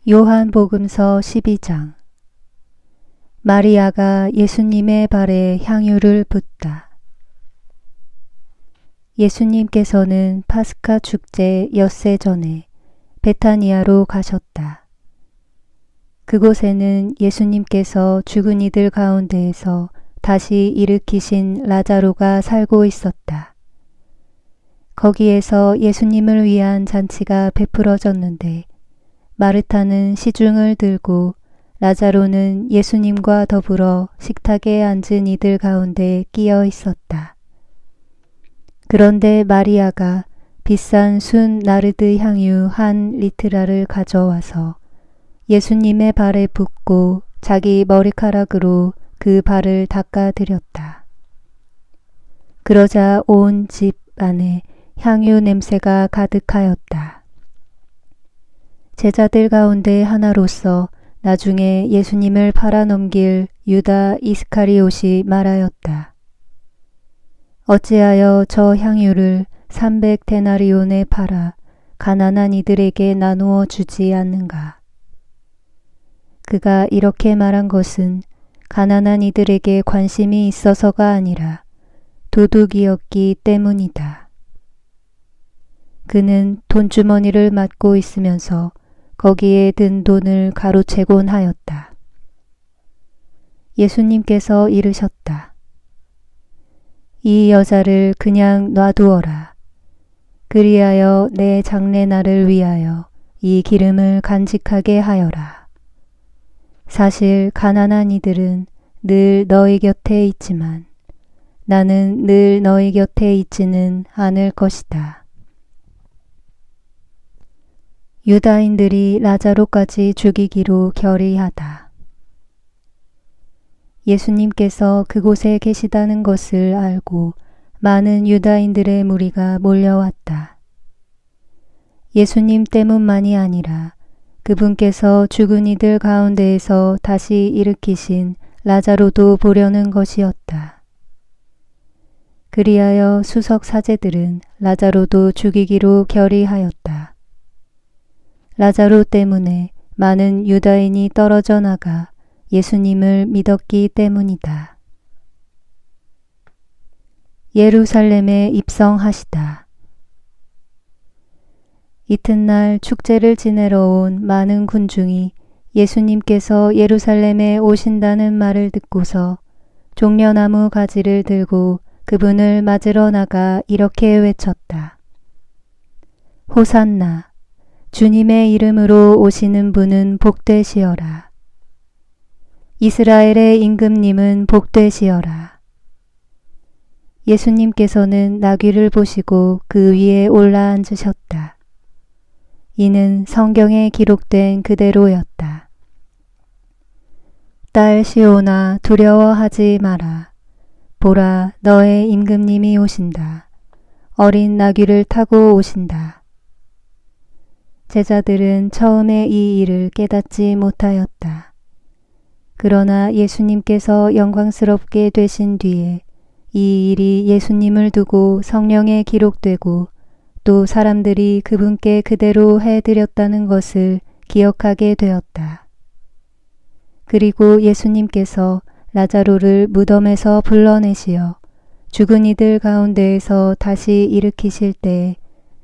요한복음서 12장. 마리아가 예수님의 발에 향유를 붓다. 예수님께서는 파스카 축제 엿새 전에 베타니아로 가셨다. 그곳에는 예수님께서 죽은 이들 가운데에서 다시 일으키신 라자로가 살고 있었다. 거기에서 예수님을 위한 잔치가 베풀어졌는데 마르타는 시중을 들고 라자로는 예수님과 더불어 식탁에 앉은 이들 가운데 끼어 있었다. 그런데 마리아가 비싼 순 나르드 향유 한 리트라를 가져와서 예수님의 발에 붓고 자기 머리카락으로 그 발을 닦아드렸다. 그러자 온 집 안에 향유 냄새가 가득하였다. 제자들 가운데 하나로서 나중에 예수님을 팔아넘길 유다 이스카리옷이 말하였다. 어찌하여 저 향유를 300데나리온에 팔아 가난한 이들에게 나누어 주지 않는가? 그가 이렇게 말한 것은 가난한 이들에게 관심이 있어서가 아니라 도둑이었기 때문이다. 그는 돈주머니를 맡고 있으면서 거기에 든 돈을 가로채곤 하였다. 예수님께서 이르셨다. 이 여자를 그냥 놔두어라. 그리하여 내 장례날을 위하여 이 기름을 간직하게 하여라. 사실 가난한 이들은 늘 너희 곁에 있지만 나는 늘 너희 곁에 있지는 않을 것이다. 유다인들이 라자로까지 죽이기로 결의하다. 예수님께서 그곳에 계시다는 것을 알고 많은 유다인들의 무리가 몰려왔다. 예수님 때문만이 아니라 그분께서 죽은 이들 가운데에서 다시 일으키신 라자로도 보려는 것이었다. 그리하여 수석 사제들은 라자로도 죽이기로 결의하였다. 라자로 때문에 많은 유다인이 떨어져 나가 예수님을 믿었기 때문이다. 예루살렘에 입성하시다. 이튿날 축제를 지내러 온 많은 군중이 예수님께서 예루살렘에 오신다는 말을 듣고서 종려나무 가지를 들고 그분을 맞으러 나가 이렇게 외쳤다. 호산나! 주님의 이름으로 오시는 분은 복되시어라. 이스라엘의 임금님은 복되시어라. 예수님께서는 나귀를 보시고 그 위에 올라앉으셨다. 이는 성경에 기록된 그대로였다. 딸 시온아 두려워하지 마라. 보라 너의 임금님이 오신다. 어린 나귀를 타고 오신다. 제자들은 처음에 이 일을 깨닫지 못하였다. 그러나 예수님께서 영광스럽게 되신 뒤에 이 일이 예수님을 두고 성령에 기록되고 또 사람들이 그분께 그대로 해드렸다는 것을 기억하게 되었다. 그리고 예수님께서 라자로를 무덤에서 불러내시어 죽은 이들 가운데에서 다시 일으키실 때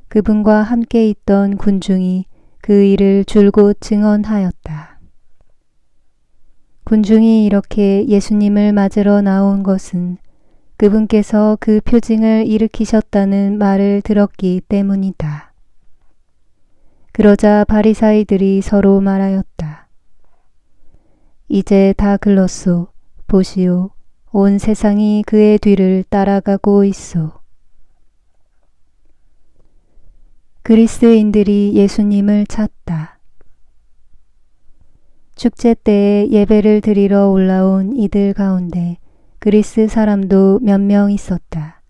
그분과 함께 있던 군중이 그 일을 줄곧 증언하였다. 군중이 이렇게 예수님을 맞으러 나온 것은 그분께서 그 표징을 일으키셨다는 말을 들었기 때문이다. 그러자 바리사이들이 서로 말하였다. 이제 다 글렀소. 보시오. 온 세상이 그의 뒤를 따라가고 있소. 그리스인들이 예수님을 찾다. 축제 때에 예배를 드리러 올라온 이들 가운데 그리스 사람도 몇 명 있었다.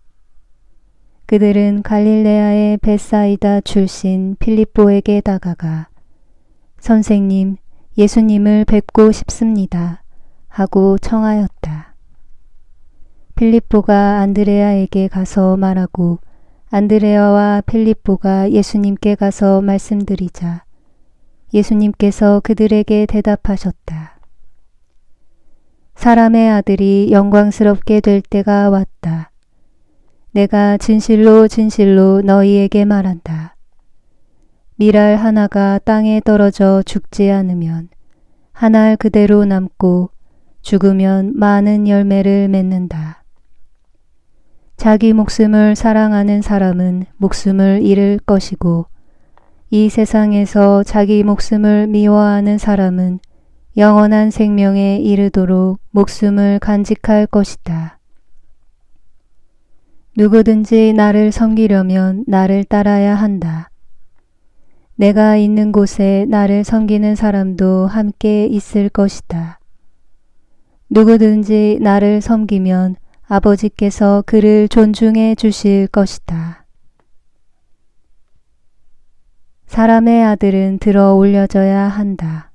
그들은 갈릴레아의 벳사이다 출신 필립보에게 다가가 선생님, 예수님을 뵙고 싶습니다. 하고 청하였다. 필립보가 안드레아에게 가서 말하고 안드레아와 필립보가 예수님께 가서 말씀드리자 예수님께서 그들에게 대답하셨다. 사람의 아들이 영광스럽게 될 때가 왔다. 내가 진실로 진실로 너희에게 말한다. 밀알 하나가 땅에 떨어져 죽지 않으면 한 알 그대로 남고 죽으면 많은 열매를 맺는다. 자기 목숨을 사랑하는 사람은 목숨을 잃을 것이고 이 세상에서 자기 목숨을 미워하는 사람은 영원한 생명에 이르도록 목숨을 간직할 것이다. 누구든지 나를 섬기려면 나를 따라야 한다. 내가 있는 곳에 나를 섬기는 사람도 함께 있을 것이다. 누구든지 나를 섬기면 아버지께서 그를 존중해 주실 것이다. 사람의 아들은 들어 올려져야 한다.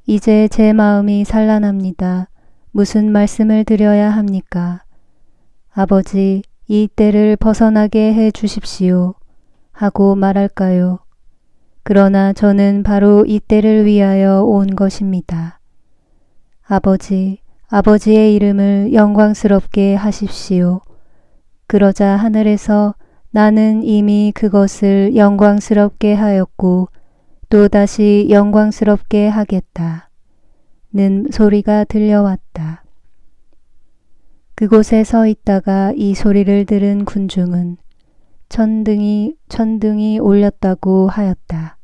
이제 제 마음이 산란합니다. 무슨 말씀을 드려야 합니까? 아버지, 이 때를 벗어나게 해 주십시오. 하고 말할까요? 그러나 저는 바로 이 때를 위하여 온 것입니다. 아버지, 아버지의 이름을 영광스럽게 하십시오. 그러자 하늘에서 나는 이미 그것을 영광스럽게 하였고 또다시 영광스럽게 하겠다. 는 소리가 들려왔다. 그곳에 서 있다가 이 소리를 들은 군중은 천등이 올렸다고 하였다.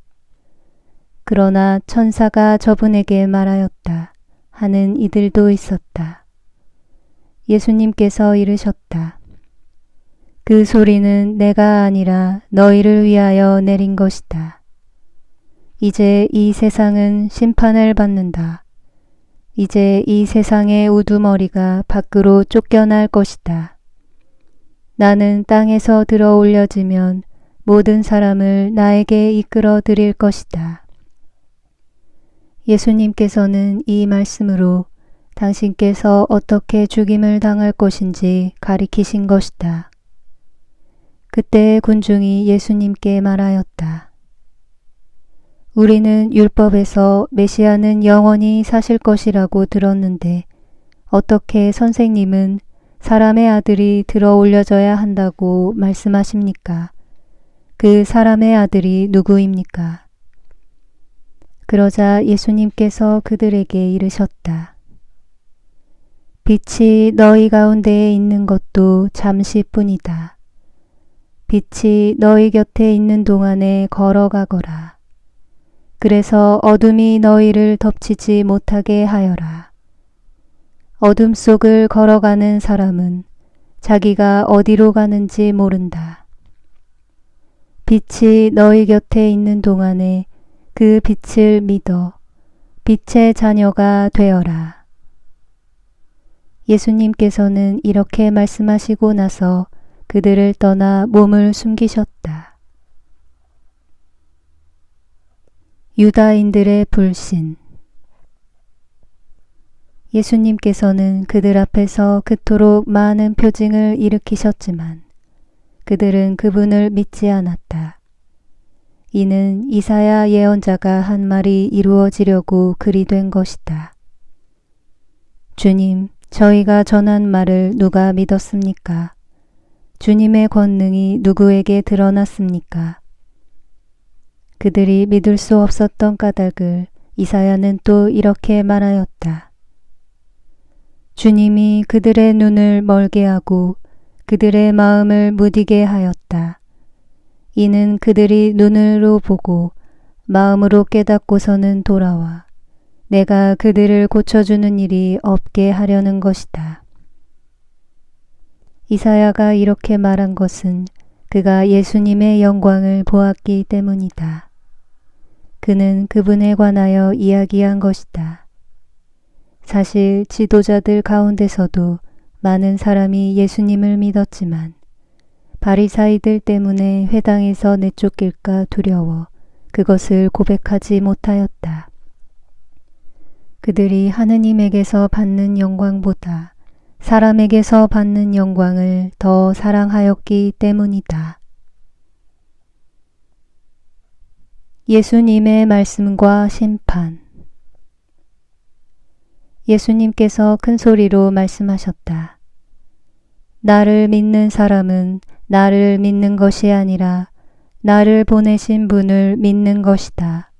그러나 천사가 저분에게 말하였다. 하는 이들도 있었다. 예수님께서 이르셨다. 그 소리는 내가 아니라 너희를 위하여 내린 것이다. 이제 이 세상은 심판을 받는다. 이제 이 세상의 우두머리가 밖으로 쫓겨날 것이다. 나는 땅에서 들어 올려지면 모든 사람을 나에게 이끌어 드릴 것이다. 예수님께서는 이 말씀으로 당신께서 어떻게 죽임을 당할 것인지 가리키신 것이다. 그때 군중이 예수님께 말하였다. 우리는 율법에서 메시아는 영원히 사실 것이라고 들었는데 어떻게 선생님은 사람의 아들이 들어 올려져야 한다고 말씀하십니까? 그 사람의 아들이 누구입니까? 그러자 예수님께서 그들에게 이르셨다. 빛이 너희 가운데에 있는 것도 잠시뿐이다. 빛이 너희 곁에 있는 동안에 걸어가거라. 그래서 어둠이 너희를 덮치지 못하게 하여라. 어둠 속을 걸어가는 사람은 자기가 어디로 가는지 모른다. 빛이 너희 곁에 있는 동안에 그 빛을 믿어 빛의 자녀가 되어라. 예수님께서는 이렇게 말씀하시고 나서 그들을 떠나 몸을 숨기셨다. 유다인들의 불신. 예수님께서는 그들 앞에서 그토록 많은 표징을 일으키셨지만 그들은 그분을 믿지 않았다. 이는 이사야 예언자가 한 말이 이루어지려고 그리 된 것이다. 주님, 저희가 전한 말을 누가 믿었습니까? 주님의 권능이 누구에게 드러났습니까? 그들이 믿을 수 없었던 까닭을 이사야는 또 이렇게 말하였다. 주님이 그들의 눈을 멀게 하고 그들의 마음을 무디게 하였다. 이는 그들이 눈으로 보고 마음으로 깨닫고서는 돌아와 내가 그들을 고쳐주는 일이 없게 하려는 것이다. 이사야가 이렇게 말한 것은 그가 예수님의 영광을 보았기 때문이다. 그는 그분에 관하여 이야기한 것이다. 사실 지도자들 가운데서도 많은 사람이 예수님을 믿었지만 바리사이들 때문에 회당에서 내쫓길까 두려워 그것을 고백하지 못하였다. 그들이 하느님에게서 받는 영광보다 사람에게서 받는 영광을 더 사랑하였기 때문이다. 예수님의 말씀과 심판. 예수님께서 큰 소리로 말씀하셨다. 나를 믿는 사람은 나를 믿는 것이 아니라 나를 보내신 분을 믿는 것이다.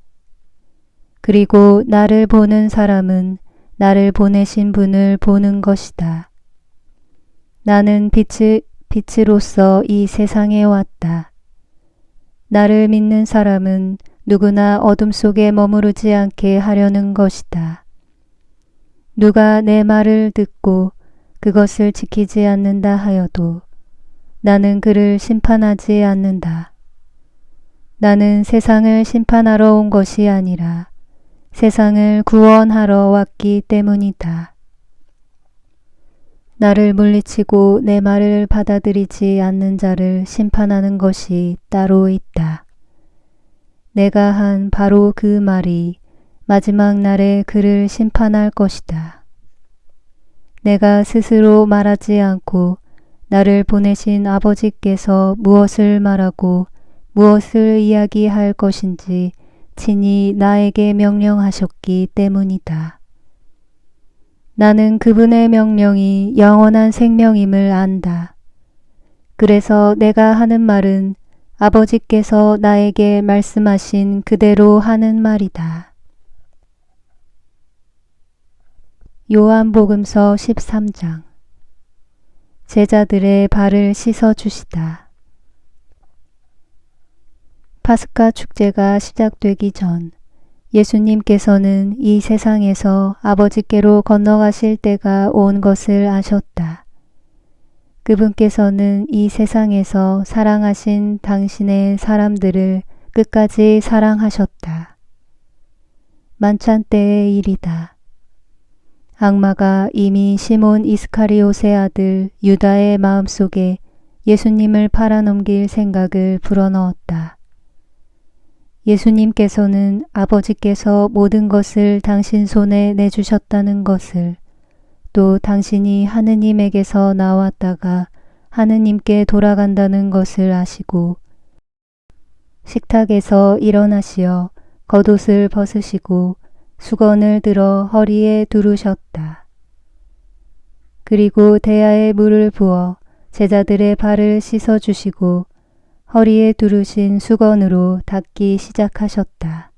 그리고 나를 보는 사람은 나를 보내신 분을 보는 것이다. 나는 빛으로서 이 세상에 왔다. 나를 믿는 사람은 누구나 어둠 속에 머무르지 않게 하려는 것이다. 누가 내 말을 듣고 그것을 지키지 않는다 하여도 나는 그를 심판하지 않는다. 나는 세상을 심판하러 온 것이 아니라 세상을 구원하러 왔기 때문이다. 나를 물리치고 내 말을 받아들이지 않는 자를 심판하는 것이 따로 있다. 내가 한 바로 그 말이 마지막 날에 그를 심판할 것이다. 내가 스스로 말하지 않고 나를 보내신 아버지께서 무엇을 말하고 무엇을 이야기할 것인지 친히 나에게 명령하셨기 때문이다. 나는 그분의 명령이 영원한 생명임을 안다. 그래서 내가 하는 말은 아버지께서 나에게 말씀하신 그대로 하는 말이다. 요한복음서 13장. 제자들의 발을 씻어 주시다. 파스카 축제가 시작되기 전 예수님께서는 이 세상에서 아버지께로 건너가실 때가 온 것을 아셨다. 그분께서는 이 세상에서 사랑하신 당신의 사람들을 끝까지 사랑하셨다. 만찬 때의 일이다. 악마가 이미 시몬 이스카리옷의 아들 유다의 마음속에 예수님을 팔아넘길 생각을 불어넣었다. 예수님께서는 아버지께서 모든 것을 당신 손에 내주셨다는 것을, 또 당신이 하느님에게서 나왔다가 하느님께 돌아간다는 것을 아시고 식탁에서 일어나시어 겉옷을 벗으시고 수건을 들어 허리에 두르셨다. 그리고 대야에 물을 부어 제자들의 발을 씻어주시고 허리에 두르신 수건으로 닦기 시작하셨다.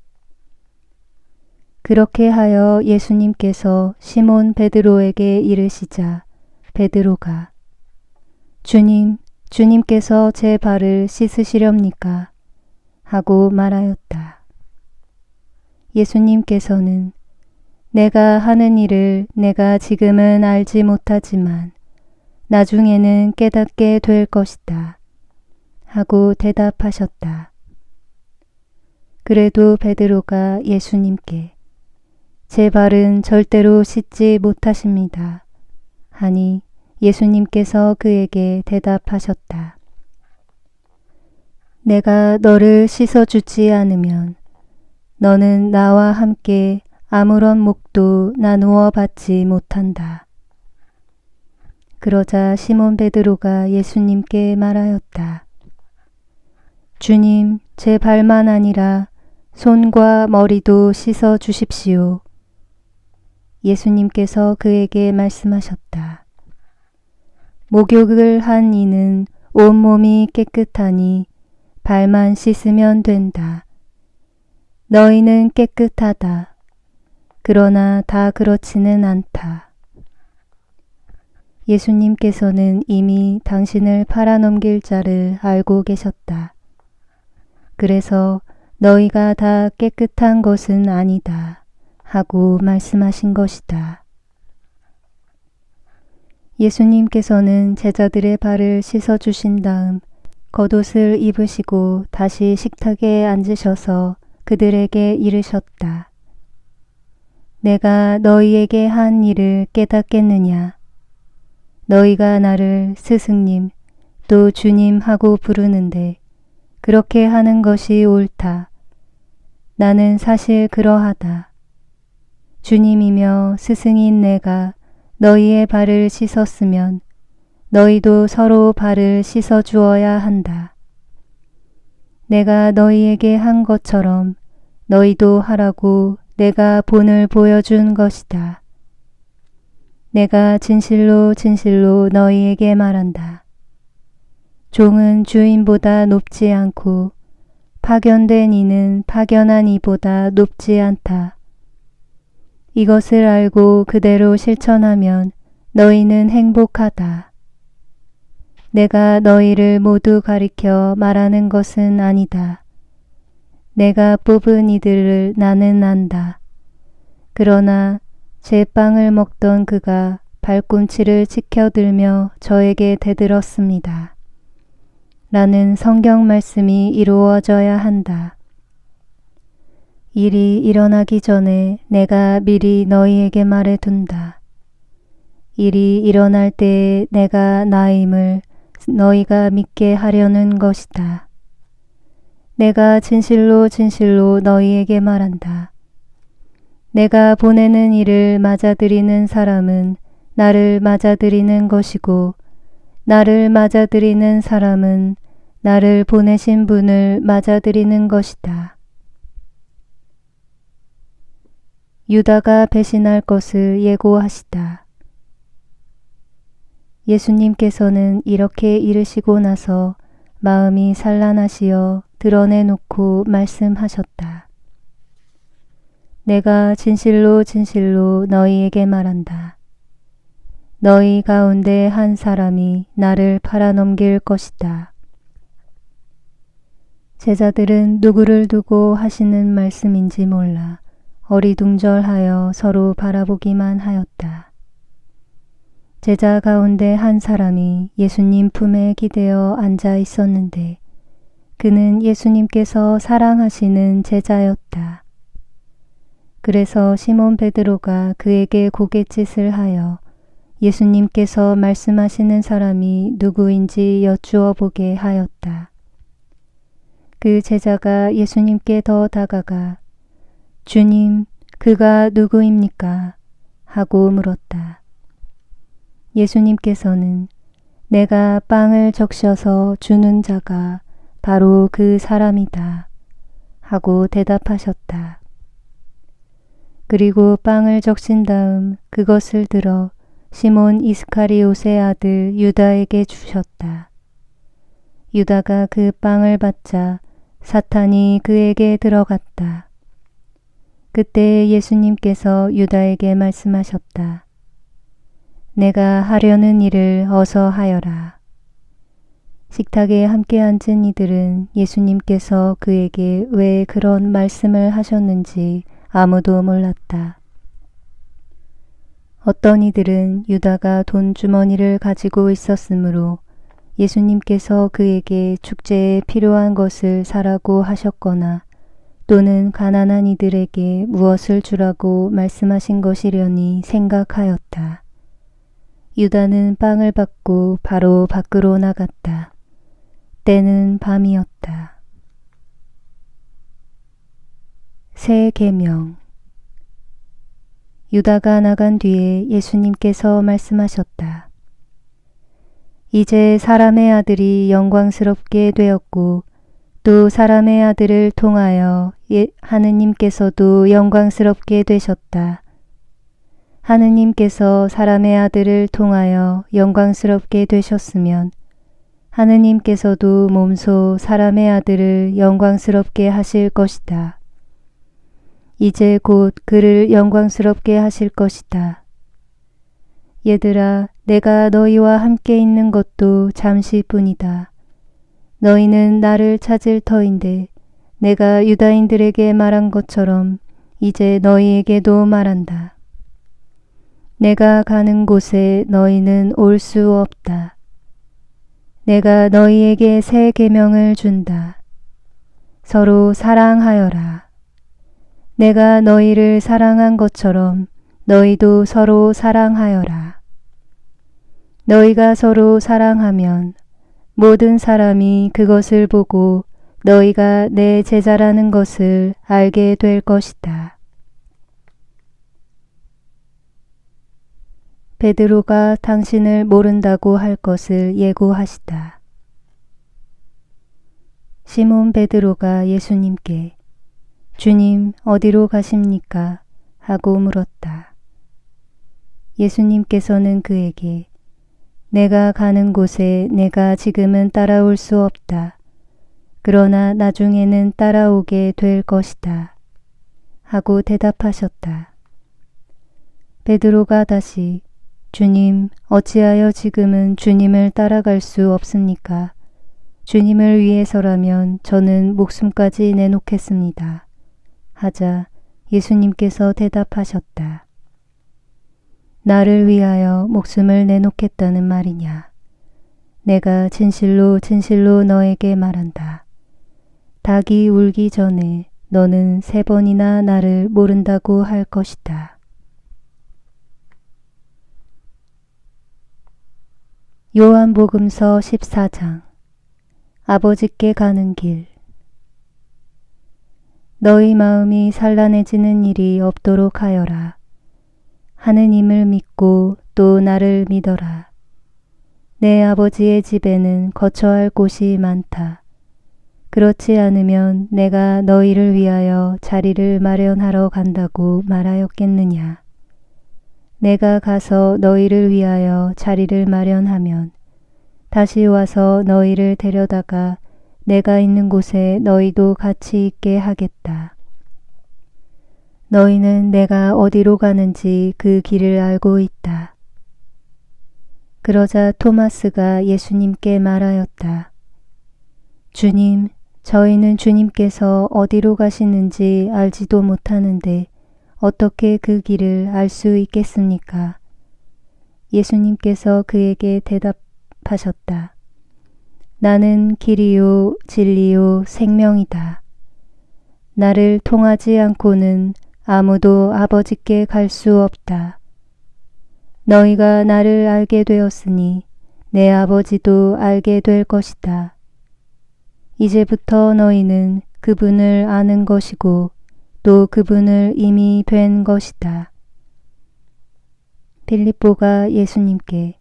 그렇게 하여 예수님께서 시몬 베드로에게 이르시자 베드로가 주님, 주님께서 제 발을 씻으시렵니까? 하고 말하였다. 예수님께서는 내가 하는 일을 내가 지금은 알지 못하지만 나중에는 깨닫게 될 것이다. 하고 대답하셨다. 그래도 베드로가 예수님께 제 발은 절대로 씻지 못하십니다. 하니 예수님께서 그에게 대답하셨다. 내가 너를 씻어주지 않으면 너는 나와 함께 아무런 몫도 나누어 받지 못한다. 그러자 시몬 베드로가 예수님께 말하였다. 주님, 제 발만 아니라 손과 머리도 씻어 주십시오. 예수님께서 그에게 말씀하셨다. 목욕을 한 이는 온몸이 깨끗하니 발만 씻으면 된다. 너희는 깨끗하다. 그러나 다 그렇지는 않다. 예수님께서는 이미 당신을 팔아넘길 자를 알고 계셨다. 그래서 너희가 다 깨끗한 것은 아니다 하고 말씀하신 것이다. 예수님께서는 제자들의 발을 씻어주신 다음 겉옷을 입으시고 다시 식탁에 앉으셔서 그들에게 이르셨다. 내가 너희에게 한 일을 깨닫겠느냐? 너희가 나를 스승님 또 주님 하고 부르는데 그렇게 하는 것이 옳다. 나는 사실 그러하다. 주님이며 스승인 내가 너희의 발을 씻었으면 너희도 서로 발을 씻어 주어야 한다. 내가 너희에게 한 것처럼 너희도 하라고 내가 본을 보여준 것이다. 내가 진실로 진실로 너희에게 말한다. 종은 주인보다 높지 않고 파견된 이는 파견한 이보다 높지 않다. 이것을 알고 그대로 실천하면 너희는 행복하다. 내가 너희를 모두 가리켜 말하는 것은 아니다. 내가 뽑은 이들을 나는 안다. 그러나 제 빵을 먹던 그가 발꿈치를 치켜들며 저에게 대들었습니다. 라는 성경 말씀이 이루어져야 한다. 일이 일어나기 전에 내가 미리 너희에게 말해둔다. 일이 일어날 때에 내가 나임을 너희가 믿게 하려는 것이다. 내가 진실로 진실로 너희에게 말한다. 내가 보내는 이를 맞아들이는 사람은 나를 맞아들이는 것이고 나를 맞아들이는 사람은 나를 보내신 분을 맞아들이는 것이다. 유다가 배신할 것을 예고하시다. 예수님께서는 이렇게 이르시고 나서 마음이 산란하시어 드러내놓고 말씀하셨다. 내가 진실로 진실로 너희에게 말한다. 너희 가운데 한 사람이 나를 팔아넘길 것이다. 제자들은 누구를 두고 하시는 말씀인지 몰라 어리둥절하여 서로 바라보기만 하였다. 제자 가운데 한 사람이 예수님 품에 기대어 앉아 있었는데 그는 예수님께서 사랑하시는 제자였다. 그래서 시몬 베드로가 그에게 고갯짓을 하여 예수님께서 말씀하시는 사람이 누구인지 여쭈어 보게 하였다. 그 제자가 예수님께 더 다가가 주님, 그가 누구입니까? 하고 물었다. 예수님께서는 내가 빵을 적셔서 주는 자가 바로 그 사람이다. 하고 대답하셨다. 그리고 빵을 적신 다음 그것을 들어 시몬 이스카리옷의 아들 유다에게 주셨다. 유다가 그 빵을 받자 사탄이 그에게 들어갔다. 그때 예수님께서 유다에게 말씀하셨다. 내가 하려는 일을 어서 하여라. 식탁에 함께 앉은 이들은 예수님께서 그에게 왜 그런 말씀을 하셨는지 아무도 몰랐다. 어떤 이들은 유다가 돈 주머니를 가지고 있었으므로 예수님께서 그에게 축제에 필요한 것을 사라고 하셨거나 또는 가난한 이들에게 무엇을 주라고 말씀하신 것이려니 생각하였다. 유다는 빵을 받고 바로 밖으로 나갔다. 때는 밤이었다. 새 계명. 유다가 나간 뒤에 예수님께서 말씀하셨다. 이제 사람의 아들이 영광스럽게 되었고 또 사람의 아들을 통하여 하느님께서도 영광스럽게 되셨다. 하느님께서 사람의 아들을 통하여 영광스럽게 되셨으면 하느님께서도 몸소 사람의 아들을 영광스럽게 하실 것이다. 이제 곧 그를 영광스럽게 하실 것이다. 얘들아, 내가 너희와 함께 있는 것도 잠시뿐이다. 너희는 나를 찾을 터인데 내가 유다인들에게 말한 것처럼 이제 너희에게도 말한다. 내가 가는 곳에 너희는 올 수 없다. 내가 너희에게 새 계명을 준다. 서로 사랑하여라. 내가 너희를 사랑한 것처럼 너희도 서로 사랑하여라. 너희가 서로 사랑하면 모든 사람이 그것을 보고 너희가 내 제자라는 것을 알게 될 것이다. 베드로가 당신을 모른다고 할 것을 예고하시다. 시몬 베드로가 예수님께 주님 어디로 가십니까? 하고 물었다. 예수님께서는 그에게 내가 가는 곳에 내가 지금은 따라올 수 없다. 그러나 나중에는 따라오게 될 것이다. 하고 대답하셨다. 베드로가 다시 주님, 어찌하여 지금은 주님을 따라갈 수 없습니까? 주님을 위해서라면 저는 목숨까지 내놓겠습니다. 하자 예수님께서 대답하셨다. 나를 위하여 목숨을 내놓겠다는 말이냐? 내가 진실로 진실로 너에게 말한다. 닭이 울기 전에 너는 3번이나 나를 모른다고 할 것이다. 요한복음서 14장. 아버지께 가는 길. 너희 마음이 산란해지는 일이 없도록 하여라. 하느님을 믿고 또 나를 믿어라. 내 아버지의 집에는 거처할 곳이 많다. 그렇지 않으면 내가 너희를 위하여 자리를 마련하러 간다고 말하였겠느냐. 내가 가서 너희를 위하여 자리를 마련하면 다시 와서 너희를 데려다가 내가 있는 곳에 너희도 같이 있게 하겠다. 너희는 내가 어디로 가는지 그 길을 알고 있다. 그러자 토마스가 예수님께 말하였다. 주님, 저희는 주님께서 어디로 가시는지 알지도 못하는데 어떻게 그 길을 알 수 있겠습니까? 예수님께서 그에게 대답하셨다. 나는 길이요 진리요 생명이다. 나를 통하지 않고는 아무도 아버지께 갈 수 없다. 너희가 나를 알게 되었으니 내 아버지도 알게 될 것이다. 이제부터 너희는 그분을 아는 것이고 또 그분을 이미 뵌 것이다. 빌립보가 예수님께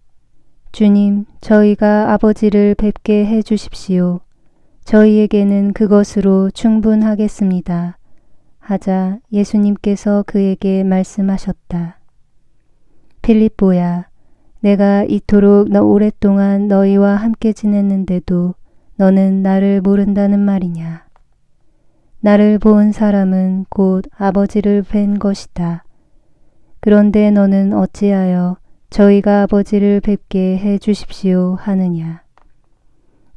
주님, 저희가 아버지를 뵙게 해 주십시오. 저희에게는 그것으로 충분하겠습니다. 하자 예수님께서 그에게 말씀하셨다. 빌립보야, 내가 이토록 오랫동안 너희와 함께 지냈는데도 너는 나를 모른다는 말이냐. 나를 본 사람은 곧 아버지를 뵌 것이다. 그런데 너는 어찌하여 저희가 아버지를 뵙게 해 주십시오 하느냐.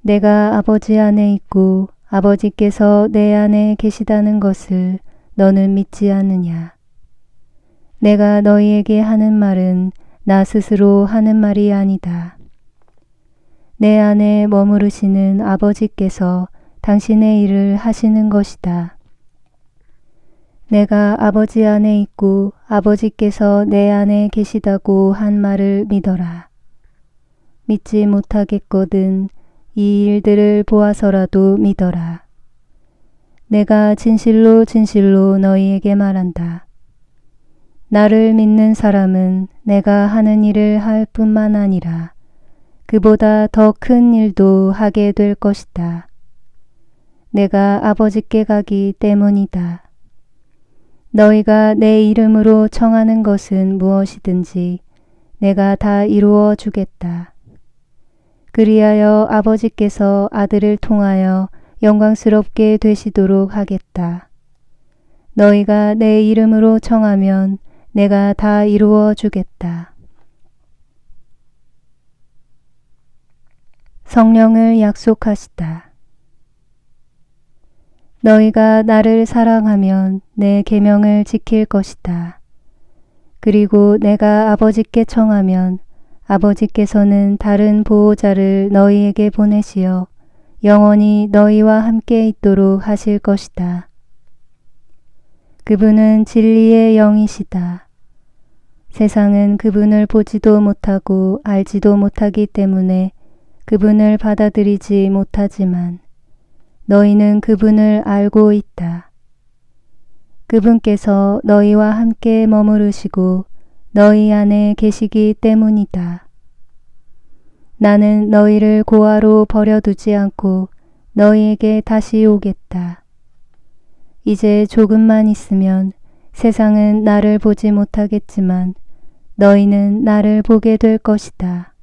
내가 아버지 안에 있고 아버지께서 내 안에 계시다는 것을 너는 믿지 않느냐. 내가 너희에게 하는 말은 나 스스로 하는 말이 아니다. 내 안에 머무르시는 아버지께서 당신의 일을 하시는 것이다. 내가 아버지 안에 있고 아버지께서 내 안에 계시다고 한 말을 믿어라. 믿지 못하겠거든 이 일들을 보아서라도 믿어라. 내가 진실로 진실로 너희에게 말한다. 나를 믿는 사람은 내가 하는 일을 할 뿐만 아니라 그보다 더 큰 일도 하게 될 것이다. 내가 아버지께 가기 때문이다. 너희가 내 이름으로 청하는 것은 무엇이든지 내가 다 이루어 주겠다. 그리하여 아버지께서 아들을 통하여 영광스럽게 되시도록 하겠다. 너희가 내 이름으로 청하면 내가 다 이루어 주겠다. 성령을 약속하시다. 너희가 나를 사랑하면 내 계명을 지킬 것이다. 그리고 내가 아버지께 청하면 아버지께서는 다른 보호자를 너희에게 보내시어 영원히 너희와 함께 있도록 하실 것이다. 그분은 진리의 영이시다. 세상은 그분을 보지도 못하고 알지도 못하기 때문에 그분을 받아들이지 못하지만 너희는 그분을 알고 있다. 그분께서 너희와 함께 머무르시고 너희 안에 계시기 때문이다. 나는 너희를 고아로 버려두지 않고 너희에게 다시 오겠다. 이제 조금만 있으면 세상은 나를 보지 못하겠지만 너희는 나를 보게 될 것이다.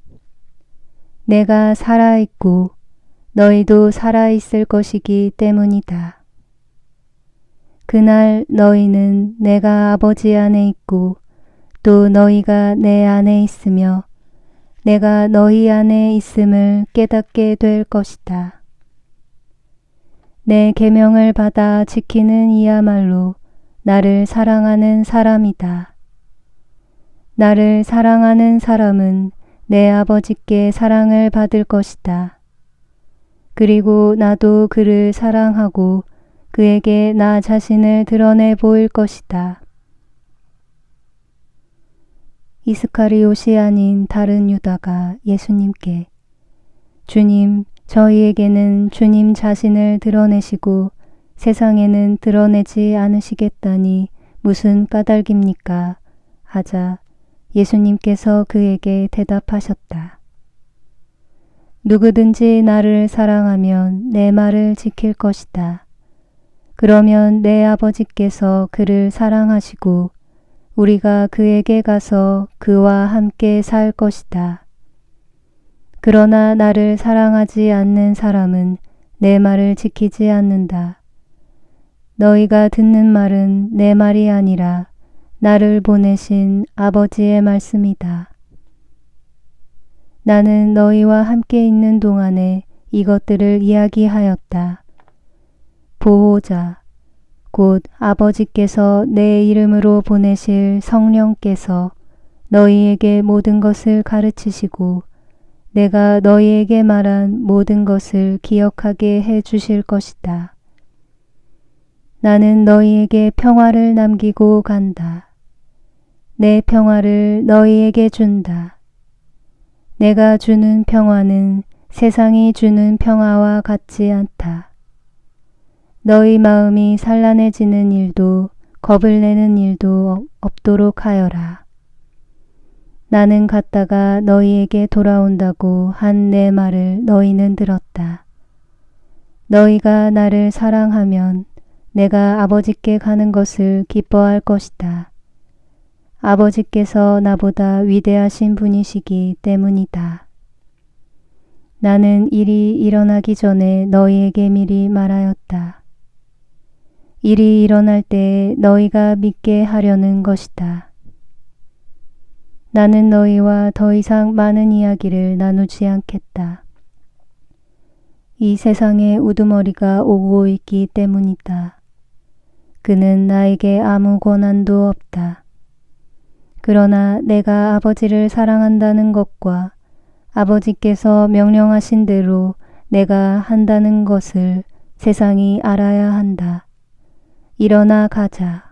내가 살아있고 너희도 살아있을 것이기 때문이다. 그날 너희는 내가 아버지 안에 있고 또 너희가 내 안에 있으며 내가 너희 안에 있음을 깨닫게 될 것이다. 내 계명을 받아 지키는 이야말로 나를 사랑하는 사람이다. 나를 사랑하는 사람은 내 아버지께 사랑을 받을 것이다. 그리고 나도 그를 사랑하고 그에게 나 자신을 드러내 보일 것이다. 이스카리옷이 아닌 다른 유다가 예수님께 주님, 저희에게는 주님 자신을 드러내시고 세상에는 드러내지 않으시겠다니 무슨 까닭입니까? 하자 예수님께서 그에게 대답하셨다. 누구든지 나를 사랑하면 내 말을 지킬 것이다. 그러면 내 아버지께서 그를 사랑하시고 우리가 그에게 가서 그와 함께 살 것이다. 그러나 나를 사랑하지 않는 사람은 내 말을 지키지 않는다. 너희가 듣는 말은 내 말이 아니라 나를 보내신 아버지의 말씀이다. 나는 너희와 함께 있는 동안에 이것들을 이야기하였다. 보호자, 곧 아버지께서 내 이름으로 보내실 성령께서 너희에게 모든 것을 가르치시고 내가 너희에게 말한 모든 것을 기억하게 해 주실 것이다. 나는 너희에게 평화를 남기고 간다. 내 평화를 너희에게 준다. 내가 주는 평화는 세상이 주는 평화와 같지 않다. 너희 마음이 산란해지는 일도 겁을 내는 일도 없도록 하여라. 나는 갔다가 너희에게 돌아온다고 한 내 말을 너희는 들었다. 너희가 나를 사랑하면 내가 아버지께 가는 것을 기뻐할 것이다. 아버지께서 나보다 위대하신 분이시기 때문이다. 나는 일이 일어나기 전에 너희에게 미리 말하였다. 일이 일어날 때에 너희가 믿게 하려는 것이다. 나는 너희와 더 이상 많은 이야기를 나누지 않겠다. 이 세상에 우두머리가 오고 있기 때문이다. 그는 나에게 아무 권한도 없다. 그러나 내가 아버지를 사랑한다는 것과 아버지께서 명령하신 대로 내가 한다는 것을 세상이 알아야 한다. 일어나 가자.